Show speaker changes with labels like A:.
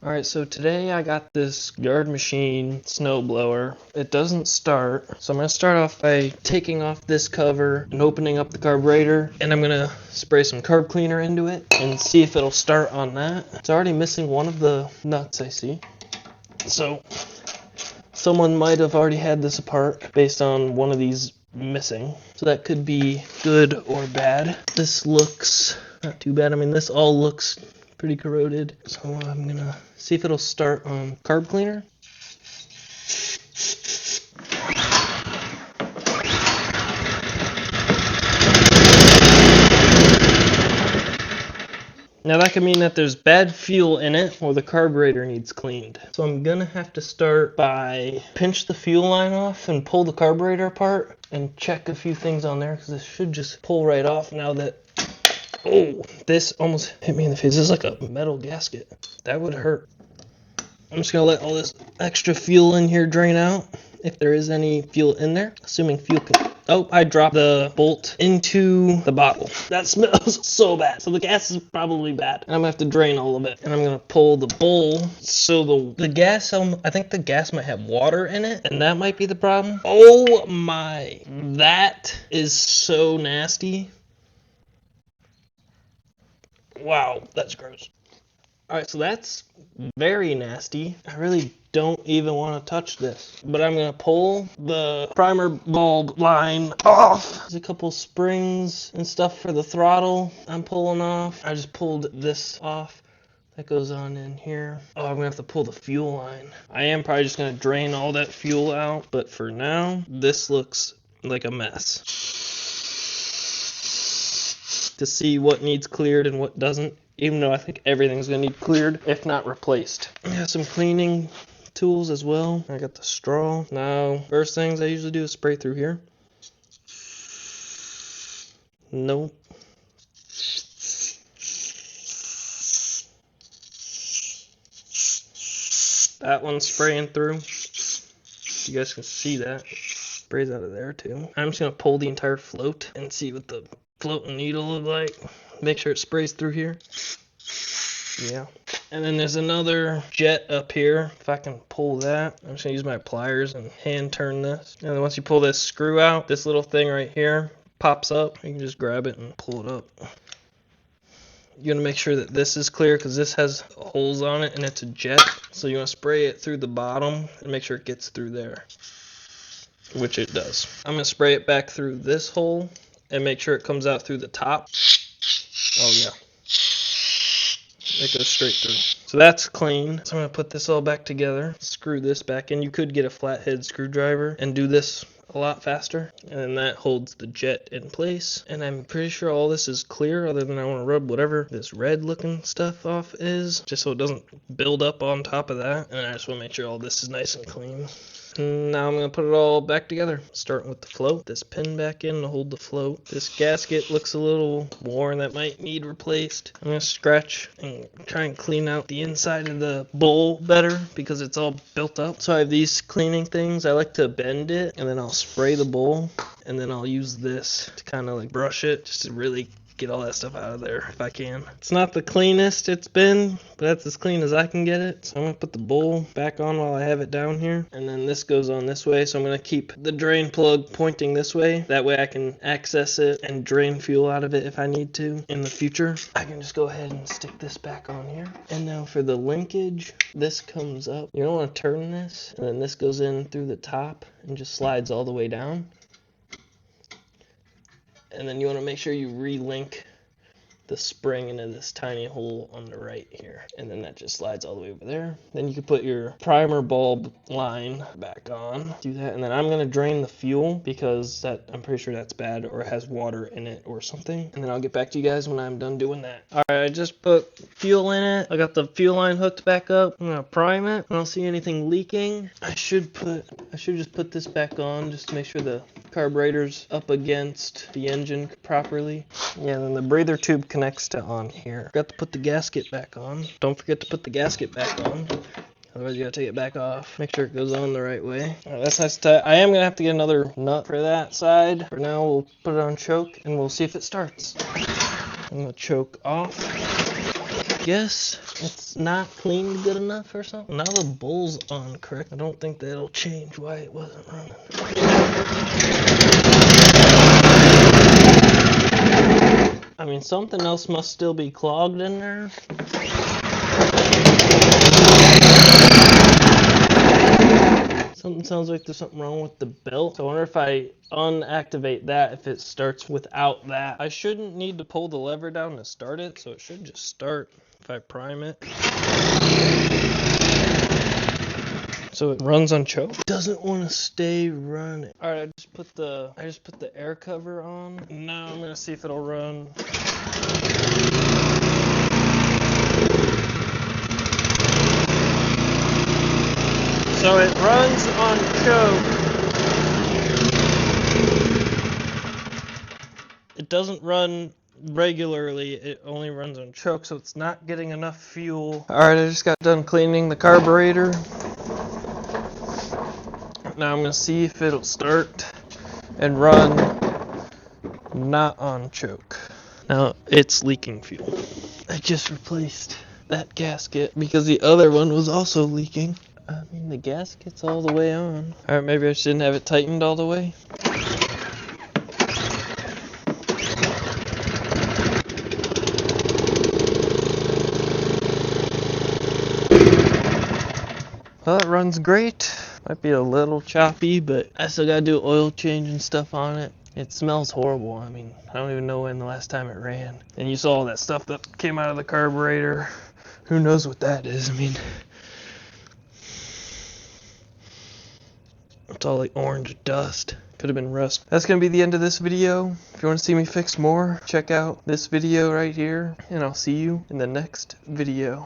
A: Alright, so today I got this yard machine snow blower. It doesn't start, so I'm going to start off by taking off this cover and opening up the carburetor, and I'm going to spray some carb cleaner into it and see if it'll start on that. It's already missing one of the nuts, I see. So someone might have already had this apart based on one of these missing. So that could be good or bad. This looks not too bad. I mean, this all looks pretty corroded. So I'm gonna see if it'll start on carb cleaner. Now that could mean that there's bad fuel in it or the carburetor needs cleaned. So I'm gonna have to start by pinch the fuel line off and pull the carburetor apart and check a few things on there, because this should just pull right off now that, oh, this almost hit me in the face. This is like a metal gasket. That would hurt. I'm just gonna let all this extra fuel in here drain out, if there is any fuel in there, assuming fuel can. Oh, I dropped the bolt into the bottle. That smells so bad. So the gas is probably bad. And I'm gonna have to drain all of it. And I'm gonna pull the bowl. So the gas, I think the gas might have water in it, and that might be the problem. Oh my, that is so nasty. Wow, that's gross. Alright, so that's very nasty. I really don't even want to touch this. But I'm going to pull the primer bulb line off. There's a couple springs and stuff for the throttle I'm pulling off. I just pulled this off. That goes on in here. Oh, I'm going to have to pull the fuel line. I am probably just going to drain all that fuel out. But for now, this looks like a mess. To see what needs cleared and what doesn't. Even though I think everything's going to need cleared, if not replaced. I got some cleaning tools as well. I got the straw. Now, first things I usually do is spray through here. Nope. That one's spraying through. You guys can see that. Sprays out of there too. I'm just going to pull the entire float and see what the floating needle look like. Make sure it sprays through here. Yeah. And then there's another jet up here. If I can pull that, I'm just going to use my pliers and hand turn this. And then once you pull this screw out, this little thing right here pops up. You can just grab it and pull it up. You want to make sure that this is clear, because this has holes on it and it's a jet. So you want to spray it through the bottom and make sure it gets through there, which it does. I'm going to spray it back through this hole and make sure it comes out through the top. Oh yeah, it goes straight through. So that's clean. So I'm going to put this all back together, screw this back in. You could get a flathead screwdriver and do this a lot faster, and then that holds the jet in place. And I'm pretty sure all this is clear, other than I want to rub whatever this red looking stuff off is, just so it doesn't build up on top of that. And I just want to make sure all this is nice and clean. Now I'm going to put it all back together, starting with the float. This pin back in to hold the float. This gasket looks a little worn, that might need replaced. I'm going to scratch and try and clean out the inside of the bowl better, because it's all built up. So I have these cleaning things. I like to bend it, and then I'll spray the bowl, and then I'll use this to kind of like brush it, just to really get all that stuff out of there if I can. It's not the cleanest it's been, but that's as clean as I can get it. So I'm going to put the bowl back on while I have it down here. And then this goes on this way. So I'm going to keep the drain plug pointing this way. That way I can access it and drain fuel out of it if I need to in the future. I can just go ahead and stick this back on here. And now for the linkage, this comes up. You don't want to turn this. And then this goes in through the top and just slides all the way down. And then you want to make sure you relink the spring into this tiny hole on the right here. And then that just slides all the way over there. Then you can put your primer bulb line back on. Do that. And then I'm going to drain the fuel, because I'm pretty sure that's bad or has water in it or something. And then I'll get back to you guys when I'm done doing that. Alright, I just put fuel in it. I got the fuel line hooked back up. I'm going to prime it. I don't see anything leaking. I should just put this back on just to make sure the carburetor's up against the engine properly. Yeah, and then the breather tube connects to on here. Forgot to put the gasket back on. Don't forget to put the gasket back on. Otherwise you gotta take it back off. Make sure it goes on the right way. Alright, that's nice to. I am gonna have to get another nut for that side. For now we'll put it on choke and we'll see if it starts. I'm gonna choke off. guess it's not cleaned good enough or something. Now the bowl's on correct. I don't think that'll change why it wasn't running. I mean, something else must still be clogged in there. Something sounds like there's something wrong with the belt. So I wonder if I unactivate that, if it starts without that. I shouldn't need to pull the lever down to start it, so it should just start if I prime it. So it runs on choke. Doesn't want to stay running. All right, I just put the air cover on. Now I'm gonna see if it'll run. So it runs on choke. It doesn't run regularly, it only runs on choke, so it's not getting enough fuel. Alright, I just got done cleaning the carburetor. Now I'm going to see if it'll start and run not on choke. Now it's leaking fuel. I just replaced that gasket because the other one was also leaking. I mean, the gasket's all the way on. Alright, maybe I shouldn't have it tightened all the way. Well, it runs great. Might be a little choppy, but I still gotta do oil change and stuff on it. It smells horrible. I mean, I don't even know when the last time it ran. And you saw all that stuff that came out of the carburetor. Who knows what that is? I mean, it's all like orange dust. Could have been rust. That's gonna be the end of this video. If you want to see me fix more, check out this video right here, and I'll see you in the next video.